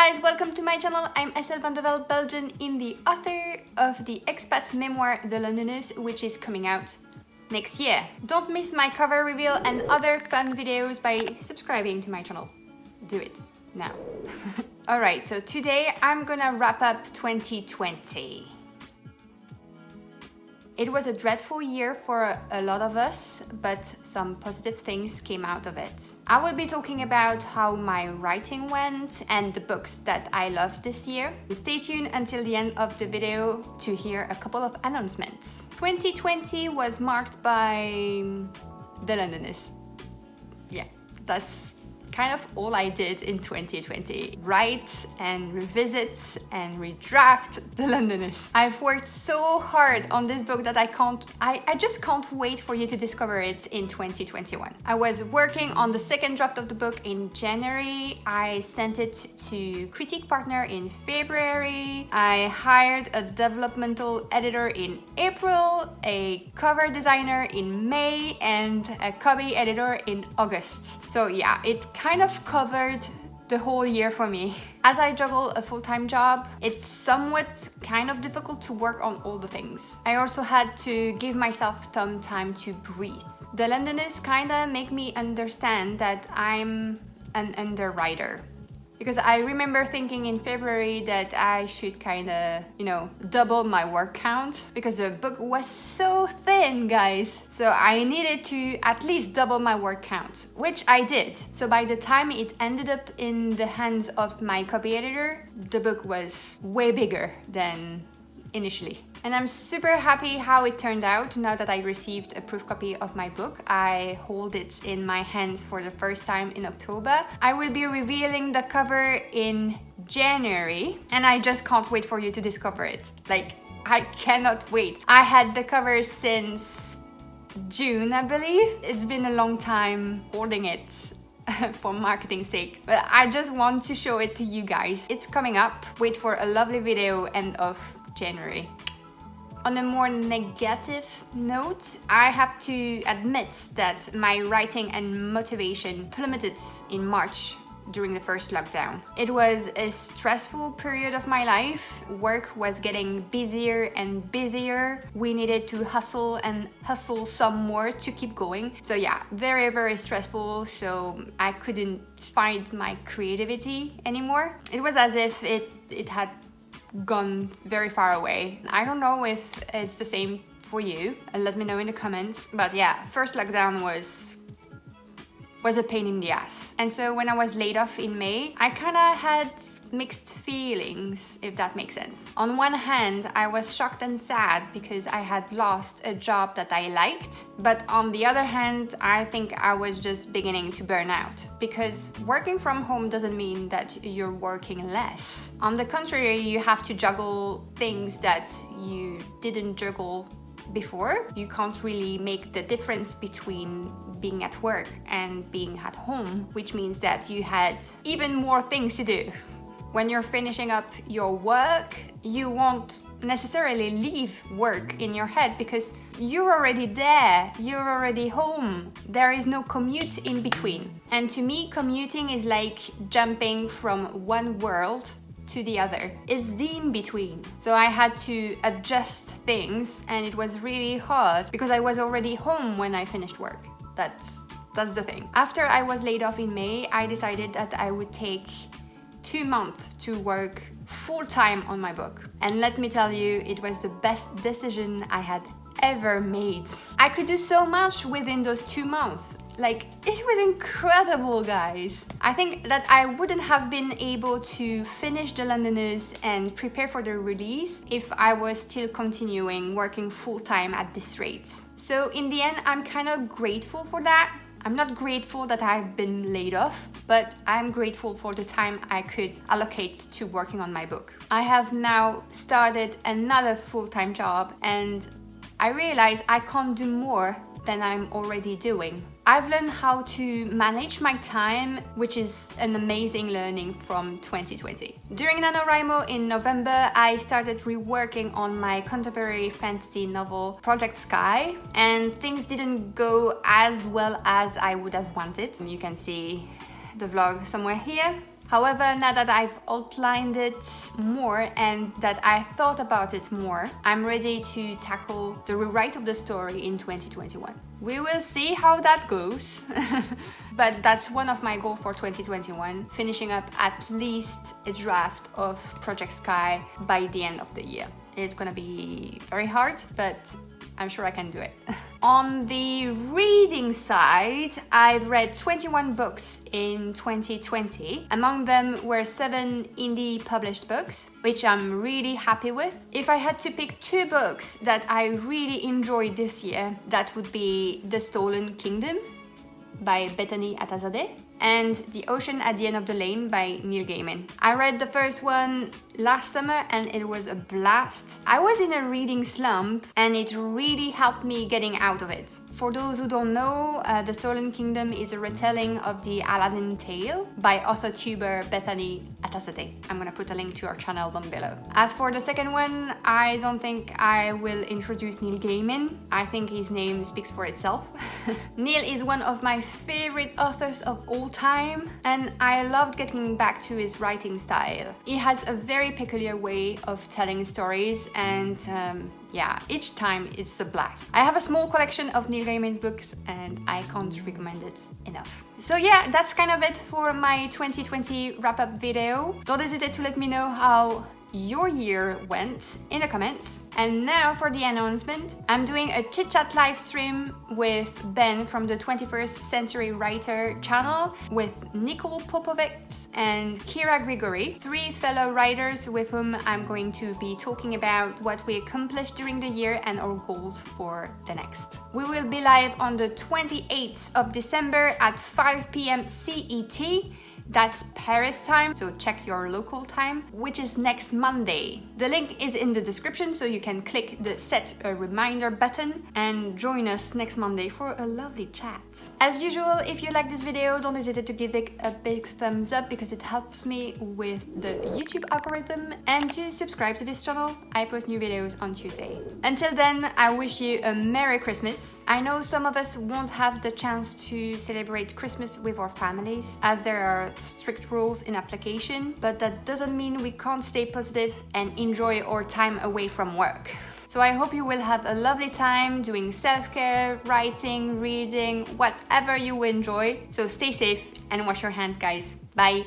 guys, welcome to my channel. I'm Estelle van de Velde, Belgian indie author of the expat memoir The Londoners, which is coming out next year. Don't miss my cover reveal and other fun videos by subscribing to my channel. Do it now. Alright, so today I'm gonna wrap up 2020. It was a dreadful year for a lot of us, but some positive things came out of it. I will be talking about how my writing went and the books that I loved this year. Stay tuned until the end of the video to hear a couple of announcements. 2020 was marked by The Londoners. Yeah, that's kind of all I did in 2020. Write and revisit and redraft The Londoners. I've worked so hard on this book that I just can't wait for you to discover it in 2021. I was working on the second draft of the book in January. I sent it to critique partner in February. I hired a developmental editor in April, a cover designer in May, and a copy editor in August. So yeah, it kind of covered the whole year for me. As I juggle a full-time job, it's somewhat kind of difficult to work on all the things. I also had to give myself some time to breathe. The Londoners kinda make me understand that I'm an underwriter. Because I remember thinking in February that I should kinda, double my word count because the book was so thin, guys. So I needed to at least double my word count, which I did. So by the time it ended up in the hands of my copy editor, the book was way bigger than initially. And I'm super happy how it turned out now that I received a proof copy of my book. I hold it in my hands for the first time in October. I will be revealing the cover in January and I just can't wait for you to discover it. Like, I cannot wait. I had the cover since June, I believe. It's been a long time holding it for marketing sake, but I just want to show it to you guys. It's coming up. Wait for a lovely video end of January. On a more negative note, I have to admit that my writing and motivation plummeted in March during the first lockdown. It was a stressful period of my life. Work was getting busier and busier. We needed to hustle and hustle some more to keep going. So yeah, very, very stressful. So I couldn't find my creativity anymore. It was as if it had gone very far away. I don't know if it's the same for you. Let me know in the comments. But yeah, first lockdown was a pain in the ass. And so when I was laid off in May, I kind of had mixed feelings, if that makes sense. On one hand, I was shocked and sad because I had lost a job that I liked. But on the other hand, I think I was just beginning to burn out. Because working from home doesn't mean that you're working less. On the contrary, you have to juggle things that you didn't juggle before. You can't really make the difference between being at work and being at home, which means that you had even more things to do. When you're finishing up your work, you won't necessarily leave work in your head because you're already there, you're already home. There is no commute in between. And to me, commuting is like jumping from one world to the other. It's the in-between. So I had to adjust things and it was really hard because I was already home when I finished work. That's the thing. After I was laid off in May, I decided that I would take 2 months to work full-time on my book. And let me tell you, it was the best decision I had ever made. I could do so much within those 2 months. Like, it was incredible, guys. I think that I wouldn't have been able to finish The Londoners and prepare for the release if I was still continuing working full-time at this rate. So in the end, I'm kind of grateful for that. I'm not grateful that I've been laid off, but I'm grateful for the time I could allocate to working on my book. I have now started another full-time job and I realize I can't do more than I'm already doing. I've learned how to manage my time, which is an amazing learning from 2020. During NaNoWriMo in November, I started reworking on my contemporary fantasy novel Project Sky, and things didn't go as well as I would have wanted. You can see the vlog somewhere here. However, now that I've outlined it more and that I thought about it more, I'm ready to tackle the rewrite of the story in 2021. We will see how that goes. But that's one of my goals for 2021, finishing up at least a draft of Project Sky by the end of the year. It's gonna be very hard, but I'm sure I can do it. On the reading side, I've read 21 books in 2020. Among them were 7 indie published books, which I'm really happy with. If I had to pick 2 books that I really enjoyed this year, that would be The Stolen Kingdom by Bethany Atazadeh and The Ocean at the End of the Lane by Neil Gaiman. I read the first one last summer and it was a blast. I was in a reading slump and it really helped me getting out of it. For those who don't know, The Stolen Kingdom is a retelling of the Aladdin tale by author-tuber Bethany Atazadeh. I'm gonna put a link to our channel down below. As for the second one, I don't think I will introduce Neil Gaiman. I think his name speaks for itself. Neil is one of my favorite authors of all time, and I loved getting back to his writing style. He has a very peculiar way of telling stories, and yeah, each time it's a blast. I have a small collection of Neil Gaiman's books and I can't recommend it enough. So yeah, that's kind of it for my 2020 wrap-up video. Don't hesitate to let me know how your year went in the comments. And now for the announcement. I'm doing a chit chat live stream with Ben from the 21st Century Writer channel, with Nicole Popovets and Kira Grigori, 3 fellow writers with whom I'm going to be talking about what we accomplished during the year and our goals for the next. We will be live on the 28th of December at 5 p.m. CET. That's Paris time, so check your local time, which is next Monday. The link is in the description, so you can click the set a reminder button and join us next Monday for a lovely chat. As usual, if you like this video, don't hesitate to give it a big thumbs up because it helps me with the YouTube algorithm, and to subscribe to this channel. I post new videos on Tuesday. Until then, I wish you a Merry Christmas. I know some of us won't have the chance to celebrate Christmas with our families, as there are strict rules in application, but that doesn't mean we can't stay positive and enjoy our time away from work. So I hope you will have a lovely time doing self-care, writing, reading, whatever you enjoy. So stay safe and wash your hands, guys. Bye!